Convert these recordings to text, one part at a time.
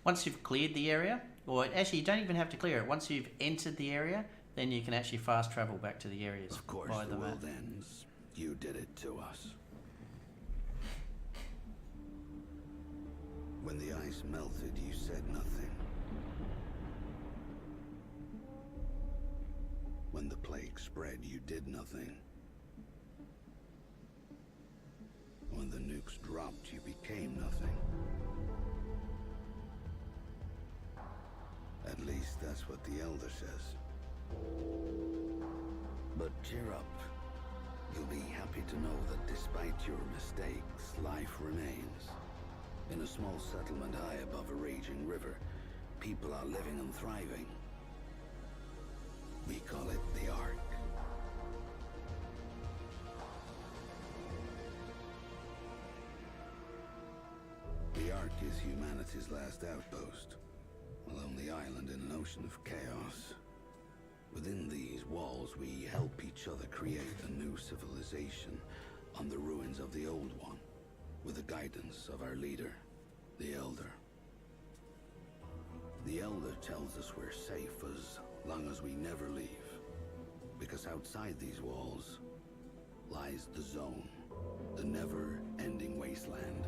once you've cleared the area, or actually you don't even have to clear it. Once you've entered the area, then you can actually fast travel back to the areas. Of course, by the map. world ends. You did it to us. When the ice melted, you said nothing. When the plague spread, you did nothing. When the nukes dropped, you became nothing. At least that's what the Elder says. But cheer up. You'll be happy to know that despite your mistakes, life remains. In a small settlement high above a raging river, people are living and thriving. We call it the Ark. The Ark is humanity's last outpost, a lonely island in an ocean of chaos. Within these walls, we help each other create a new civilization on the ruins of the old one, with the guidance of our leader, the Elder. The Elder tells us we're safe as long as we never leave, because outside these walls lies the Zone, the never-ending wasteland.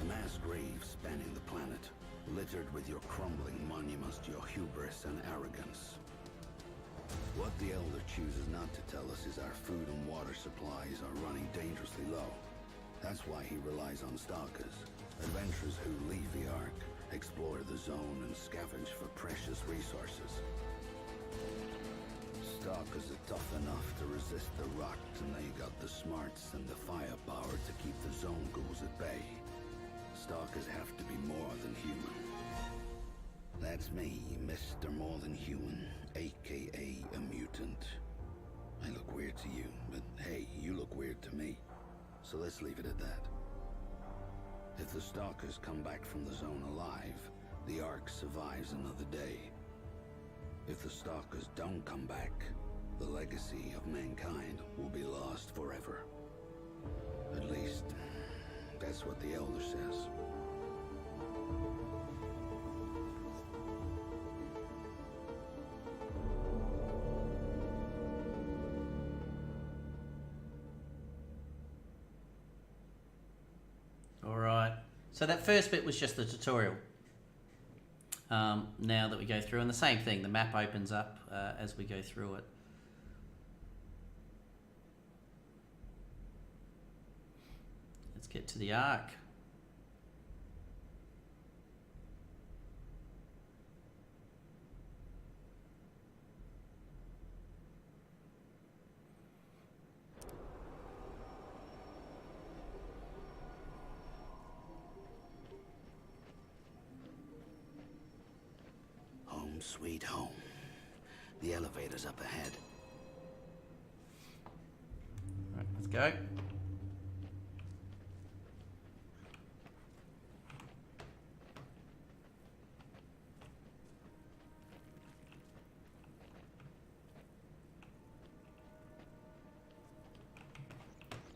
A mass grave spanning the planet, littered with your crumbling monuments to your hubris and arrogance. What the Elder chooses not to tell us is our food and water supplies are running dangerously low. That's why he relies on stalkers, adventurers who leave the Ark, explore the Zone, and scavenge for precious resources. Stalkers are tough enough to resist the rot, and they got the smarts and the firepower to keep the Zone ghouls at bay. Stalkers have to be more than human. That's me, Mr. More Than Human, aka a mutant. I look weird to you, but hey, you look weird to me. So let's leave it at that. If the Stalkers come back from the Zone alive, the Ark survives another day. If the Stalkers don't come back, the legacy of mankind will be lost forever. At least, that's what the Elder says. Alright, so that first bit was just the tutorial. Now that we go through, and the same thing, the map opens up as we go through it. Let's get to the Ark. Home sweet home. The elevator's up ahead. Right, let's go.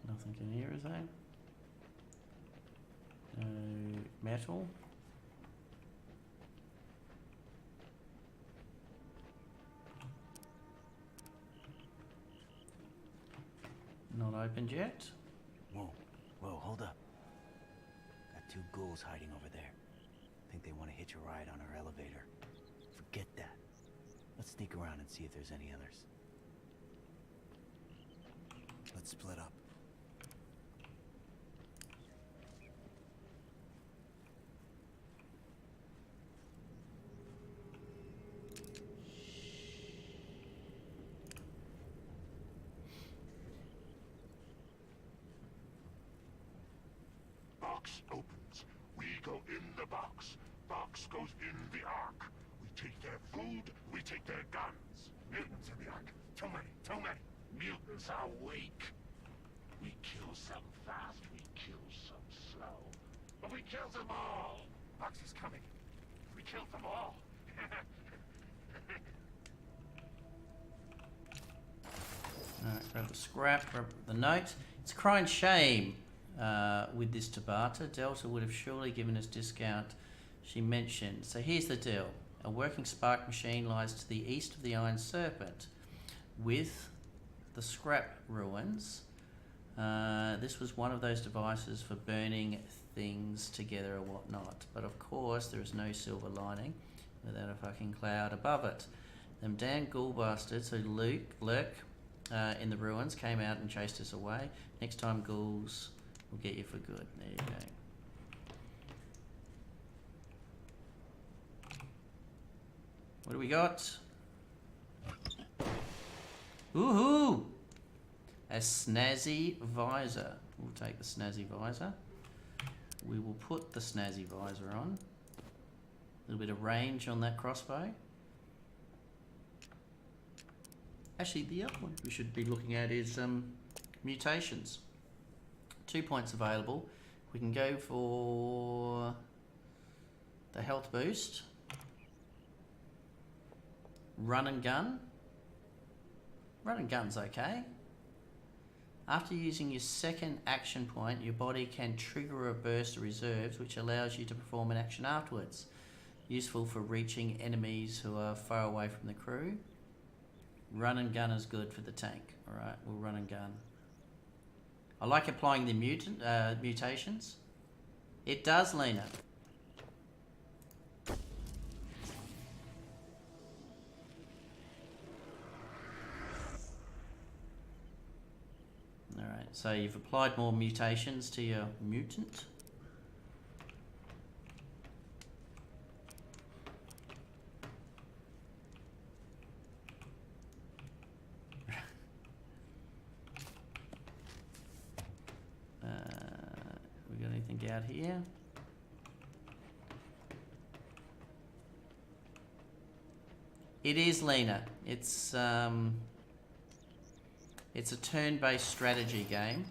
Nothing in here, is there? No metal. Not opened yet. Whoa, hold up. Got two ghouls hiding over there. Think they want to hitch a ride on our elevator. Forget that. Let's sneak around and see if there's any others. Let's split up. Box opens. We go in the box. Box goes in the Ark. We take their food, we take their guns. Mutants in the Ark. Too many, too many. Mutants are weak. We kill some fast, we kill some slow. But we kill them all. Box is coming. We killed them all. Alright, grab the scrap, grab the note. It's a crying shame with this to barter. Delta would have surely given us discount, she mentioned. So here's the deal. A working spark machine lies to the east of the Iron Serpent with the scrap ruins. This was one of those devices for burning things together or whatnot. But of course, there is no silver lining without a fucking cloud above it. Them damn ghoul bastards who lurk in the ruins came out and chased us away. Next time, ghouls will get you for good. There you go. What do we got? Woohoo! A snazzy visor. We'll take the snazzy visor. We will put the snazzy visor on. A little bit of range on that crossbow. Actually, the other one we should be looking at is mutations. 2 points available. We can go for the health boost. Run and gun. Run and gun's okay. After using your second action point, your body can trigger a burst of reserves, which allows you to perform an action afterwards. Useful for reaching enemies who are far away from the crew. Run and gun is good for the tank. Alright, we'll run and gun. I like applying the mutations. It does, Lena. Alright, so you've applied more mutations to your mutant. We got anything out here? It is, Lena. It's a turn-based strategy game.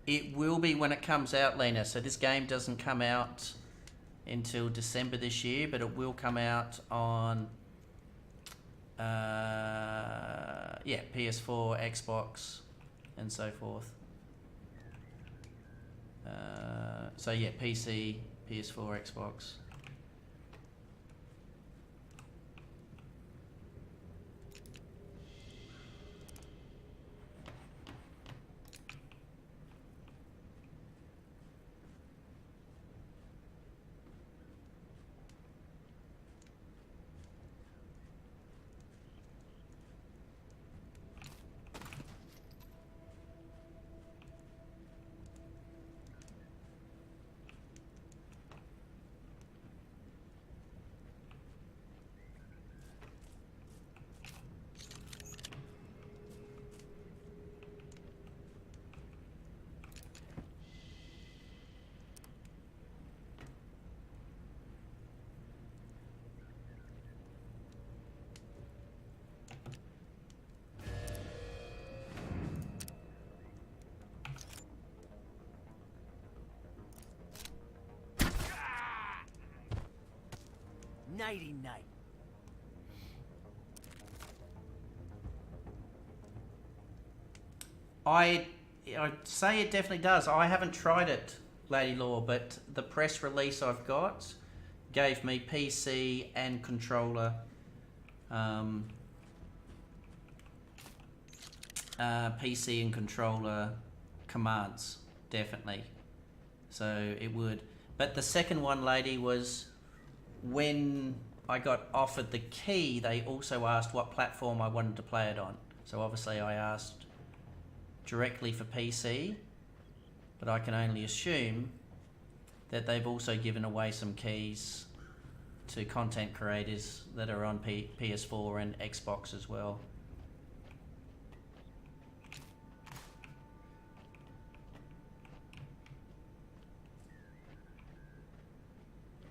It will be when it comes out, Lena. So this game doesn't come out until December this year, but it will come out on PS4, Xbox, and so forth. So yeah, PC, PS4, Xbox. Nighty night. I'd say it definitely does. I haven't tried it, Lady Law, but the press release I've got gave me PC and controller. PC and controller commands, definitely. So it would. But the second one, Lady, was when I got offered the key, they also asked what platform I wanted to play it on. So obviously I asked directly for PC, but I can only assume that they've also given away some keys to content creators that are on PS4 and Xbox as well.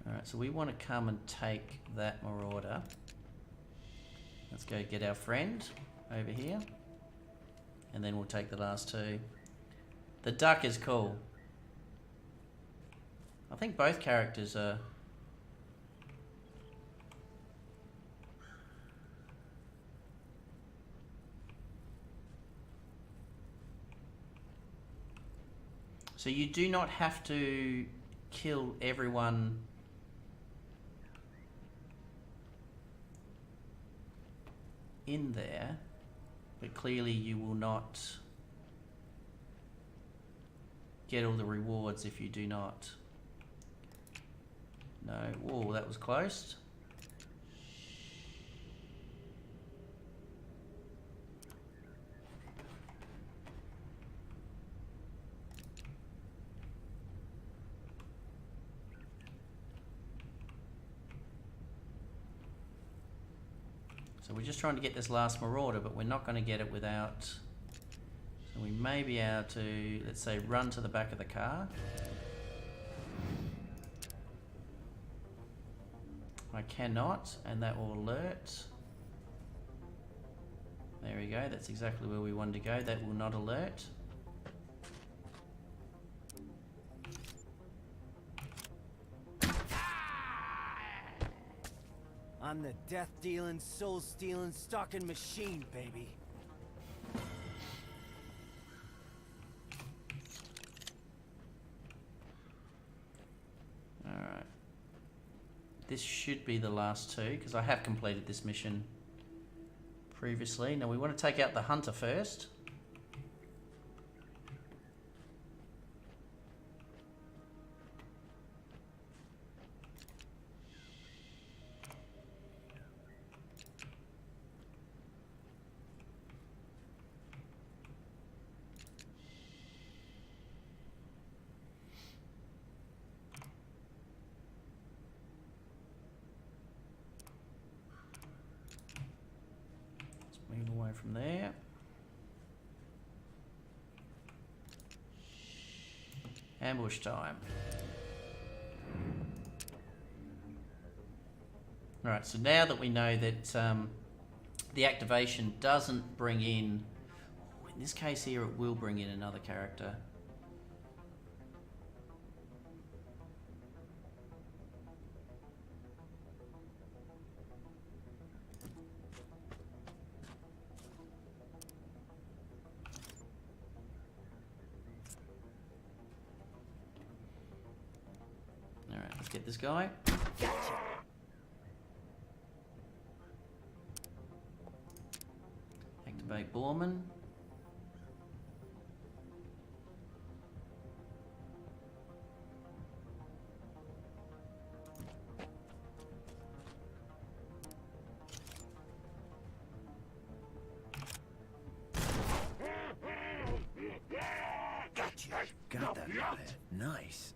Alright, so we want to come and take that Marauder. Let's go get our friend over here. And then we'll take the last two. The duck is cool. I think both characters are... So you do not have to kill everyone in there, but clearly you will not get all the rewards if you do not. No, whoa, that was close. So we're just trying to get this last marauder, but we're not going to get it without... So we may be able to, let's say, run to the back of the car. I cannot, and that will alert. There we go, that's exactly where we wanted to go. That will not alert. I'm the death-dealing, soul-stealing, stalking machine, baby. Alright. This should be the last two, because I have completed this mission previously. Now we want to take out the hunter first. Move away from there. Ambush time. Alright, so now that we know that the activation doesn't bring in this case here it will bring in another character. Alright, let's get this guy. Gotcha. Activate Borman. Gotcha. Got that bad. Nice.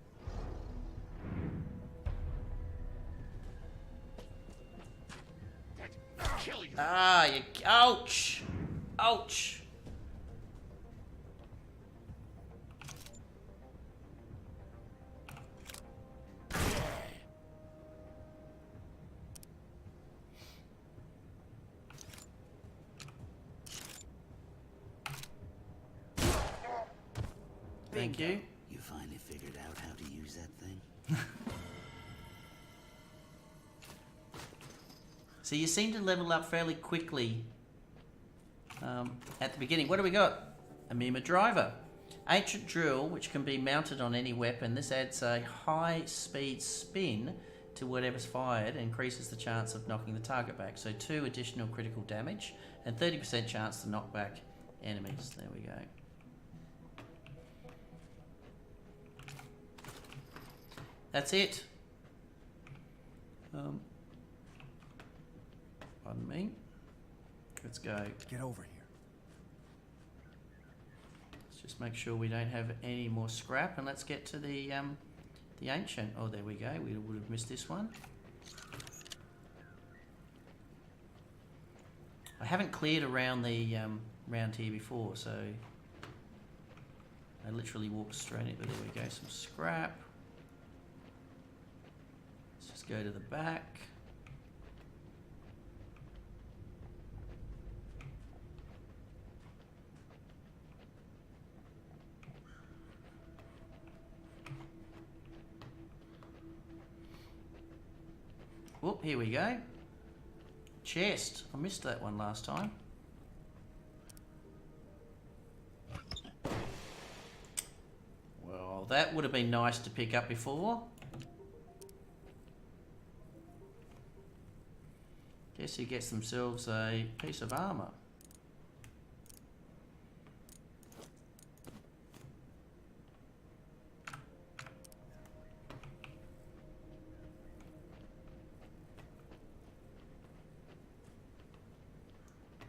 Kill you. Ah, you... Ouch! Ouch! Thank you. You finally figured out how to use that thing? So you seem to level up fairly quickly at the beginning. What do we got? A Mima driver. Ancient drill, which can be mounted on any weapon. This adds a high-speed spin to whatever's fired, increases the chance of knocking the target back. So 2 additional critical damage and 30% chance to knock back enemies. There we go. That's it. Pardon me. Let's go. Get over here. Let's just make sure we don't have any more scrap, and let's get to the ancient. Oh, there we go. We would have missed this one. I haven't cleared around the round here before, so I literally walked straight in. But there we go. Some scrap. Let's just go to the back. Whoop, here we go. Chest. I missed that one last time. Well, that would have been nice to pick up before. Guess he gets themselves a piece of armour.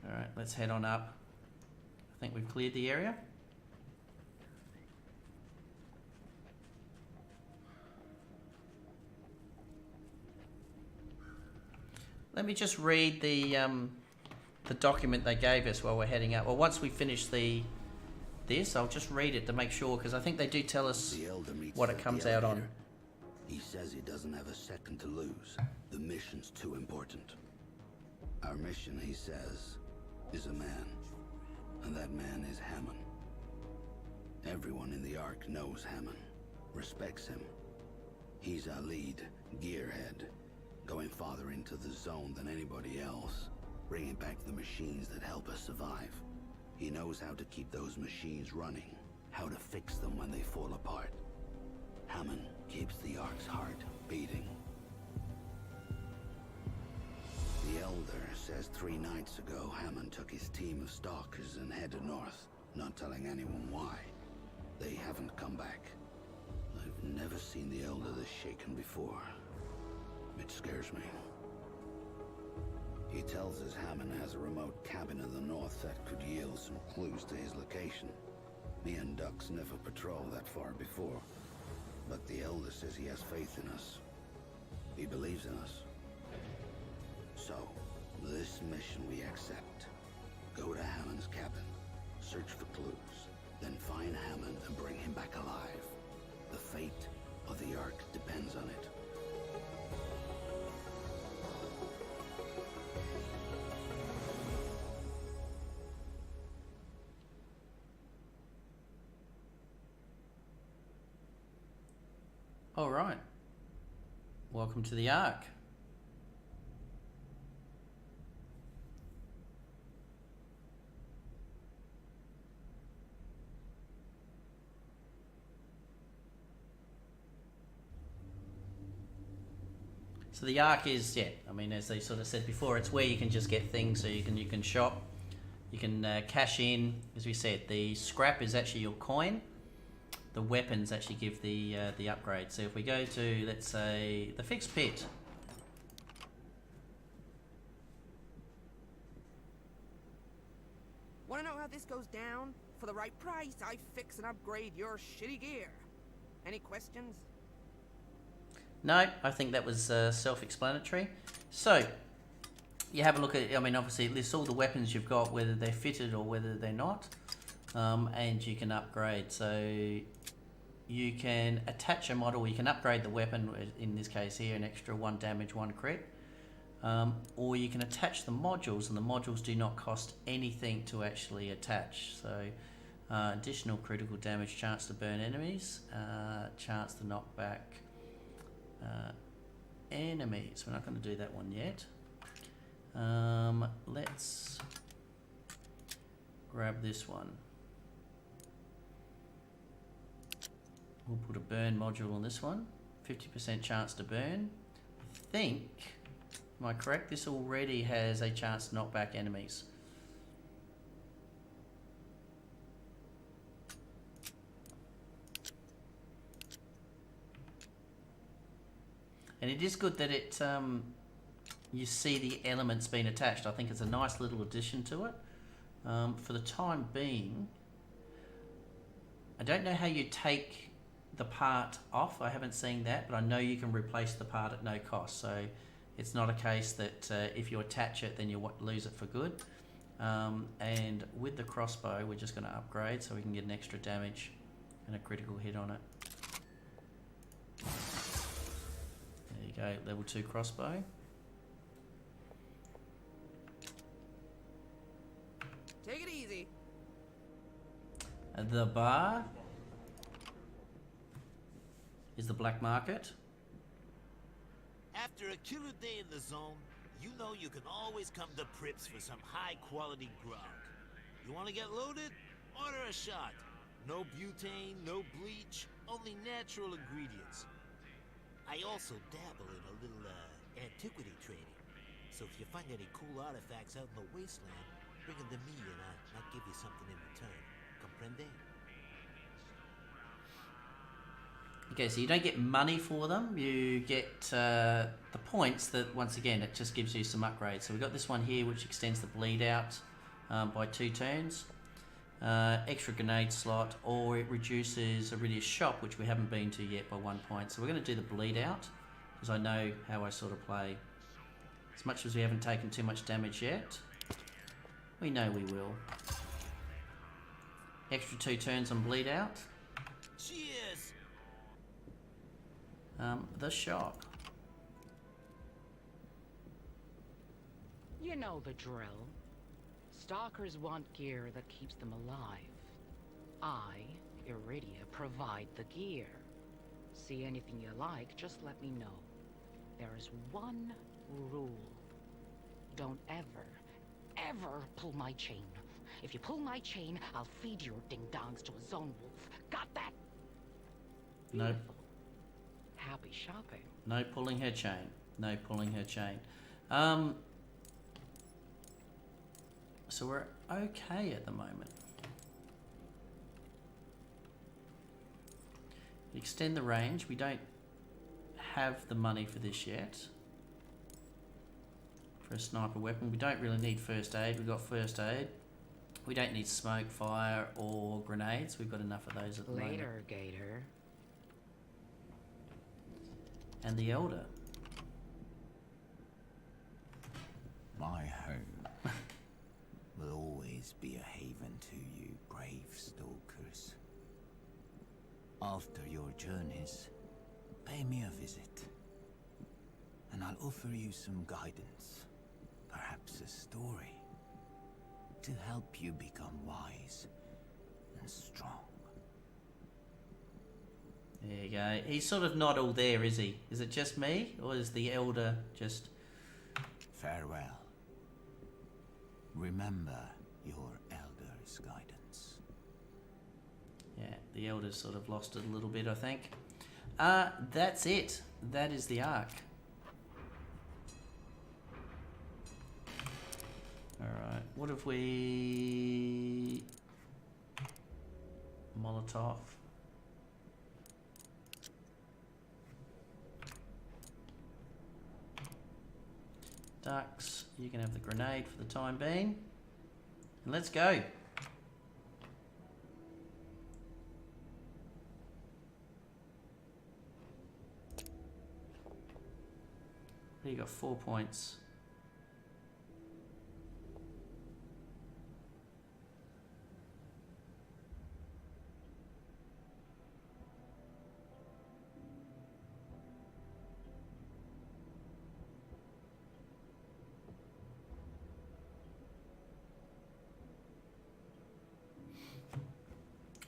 Alright, let's head on up. I think we've cleared the area. Let me just read the document they gave us while we're heading up. Well, once we finish this, I'll just read it to make sure, because I think they do tell us what it comes out on. He says he doesn't have a second to lose. The mission's too important. Our mission, he says, is a man, and that man is Hammond. Everyone in the Ark knows Hammond, respects him. He's our lead, gearhead, going farther into the zone than anybody else, bringing back the machines that help us survive. He knows how to keep those machines running, how to fix them when they fall apart. Hammond keeps the Ark's heart beating. The Elder says 3 nights ago Hammond took his team of stalkers and headed north, not telling anyone why. They haven't come back. I've never seen the Elder this shaken before. It scares me. He tells us Hammond has a remote cabin in the north that could yield some clues to his location. Me and Ducks never patrolled that far before, but the Elder says he has faith in us. He believes in us. So, this mission we accept. Go to Hammond's cabin, search for clues, then find Hammond and bring him back alive. The fate of the Ark depends on it. All right. Welcome to the Ark. So the Ark is, yeah, I mean, as they sort of said before, it's where you can just get things, so you can shop, you can cash in. As we said, the scrap is actually your coin. The weapons actually give the upgrade. So if we go to, let's say, the fixed pit. Want to know how this goes down? For the right price, I fix and upgrade your shitty gear. Any questions? No, I think that was self-explanatory. So, you have a look at, I mean, obviously it lists all the weapons you've got, whether they're fitted or whether they're not. And you can upgrade. So, you can attach a model, you can upgrade the weapon, in this case here, an extra 1 damage, 1 crit. Or you can attach the modules, and the modules do not cost anything to actually attach. So, additional critical damage, chance to burn enemies, chance to knock back enemies. We're not going to do that one yet. Let's grab this one. We'll put a burn module on this one. 50% chance to burn. I think, am I correct? This already has a chance to knock back enemies. And it is good that it you see the elements being attached. I think it's a nice little addition to it. For the time being, I don't know how you take the part off. I haven't seen that, but I know you can replace the part at no cost. So it's not a case that if you attach it, then you lose it for good. And with the crossbow, we're just going to upgrade so we can get an extra damage and a critical hit on it. There you go, level 2 crossbow. Take it easy. The bar is the black market. After After a killer day in the zone, you know you can always come to Prips for some high-quality grog. You want to get loaded? Order a shot. No butane, no bleach, only natural ingredients. I also dabble in a little, antiquity trading. So if you find any cool artifacts out in the wasteland, bring them to me and I'll give you something in return. Comprende? Okay, so you don't get money for them, you get the points that, once again, it just gives you some upgrades. So we've got this one here which extends the bleed out by 2 turns. Extra grenade slot, or it reduces Iridia's shop, which we haven't been to yet, by 1 point. So we're going to do the bleed out, because I know how I sort of play. As much as we haven't taken too much damage yet, we know we will. Extra 2 turns on bleed out. Cheers! The shock. You know the drill. Stalkers want gear that keeps them alive. I, Iridia, provide the gear. See anything you like, just let me know. There is one rule. Don't ever pull my chain. If you pull my chain, I'll feed your ding-dongs to a zone wolf. Got that? No. Beautiful. Happy shopping. No pulling her chain. No pulling her chain. So we're okay at the moment. Extend the range. We don't have the money for this yet. For a sniper weapon. We don't really need first aid. We've got first aid. We don't need smoke, fire, or grenades. We've got enough of those at the moment. Later, Gator. And the Elder. My home will always be a haven to you, brave stalkers. After your journeys, pay me a visit, and I'll offer you some guidance, perhaps a story, to help you become wise and strong. There you go. He's sort of not all there, is he? Is it just me, or is the Elder just... Farewell. Remember your elder's guidance. Yeah, the Elder's sort of lost it a little bit, I think. That's it. That is the arc. Alright, what have we... Molotov. Ducks, you can have the grenade for the time being. And let's go. You got 4 points.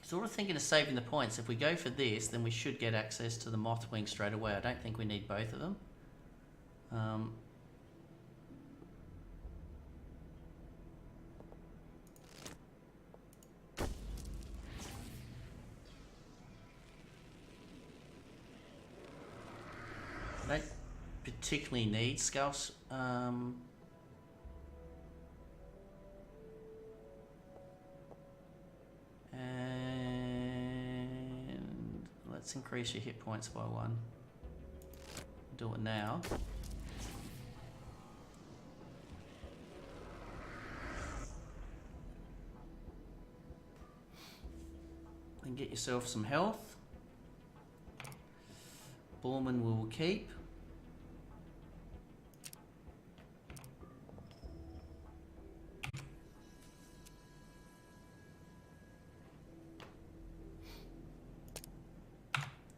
Sort of thinking of saving the points. If we go for this, then we should get access to the Mothwing straight away. I don't think we need both of them. I don't particularly need Scouse. And let's increase your hit points by 1. Do it now. And get yourself some health. Borman will keep.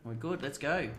We're good, let's go.